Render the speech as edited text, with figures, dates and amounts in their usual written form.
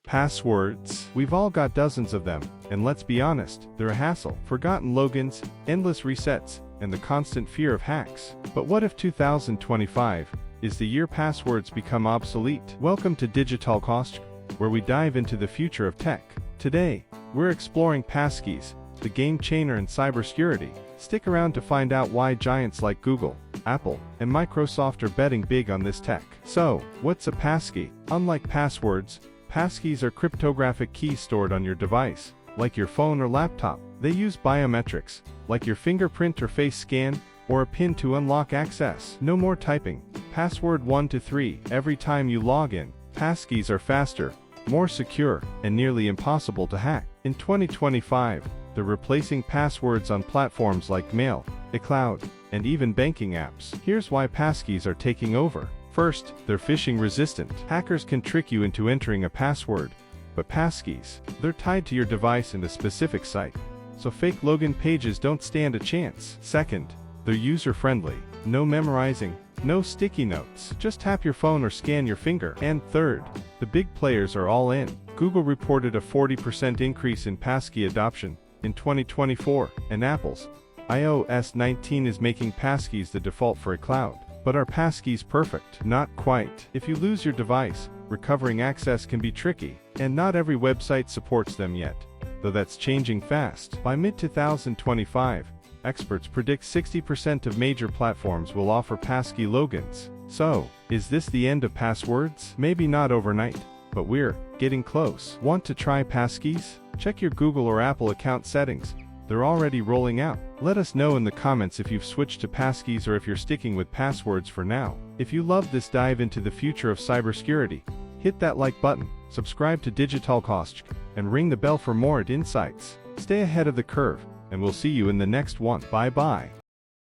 Passwords. We've all got dozens of them, and let's be honest, they're a hassle. Forgotten logins, endless resets, and the constant fear of hacks. But what if 2025 is the year passwords become obsolete? Welcome to DigitalGhostHQ, where we dive into the future of tech. Today, we're exploring Passkeys, the game changer in cybersecurity. Stick around to find out why giants like Google, Apple, and Microsoft are betting big on this tech. So, what's a passkey? Unlike passwords, passkeys are cryptographic keys stored on your device, like your phone or laptop. They use biometrics, like your fingerprint or face scan, or a PIN to unlock access. No more typing. Password 1 to 3 every time you log in. Passkeys are faster, more secure, and nearly impossible to hack. In 2025, they're replacing passwords on platforms like Mail, iCloud, and even banking apps. Here's why passkeys are taking over. First, they're phishing-resistant. Hackers can trick you into entering a password, but passkeys, they're tied to your device and a specific site, so fake login pages don't stand a chance. Second, they're user-friendly. No memorizing, no sticky notes. Just tap your phone or scan your finger. And third, the big players are all in. Google reported a 40% increase in passkey adoption in 2024, and Apple's iOS 19 is making passkeys the default for iCloud. But are passkeys perfect? Not quite. If you lose your device, recovering access can be tricky, and not every website supports them yet, though that's changing fast. By mid-2025, experts predict 60% of major platforms will offer passkey logins. So, is this the end of passwords? Maybe not overnight, but we're getting close. Want to try passkeys? Check your Google or Apple account settings. They're already rolling out. Let us know in the comments if you've switched to passkeys or if you're sticking with passwords for now. If you loved this dive into the future of cybersecurity, hit that like button, subscribe to DigitalGhostHQ, and ring the bell for more insights. Stay ahead of the curve, and we'll see you in the next one. Bye-bye.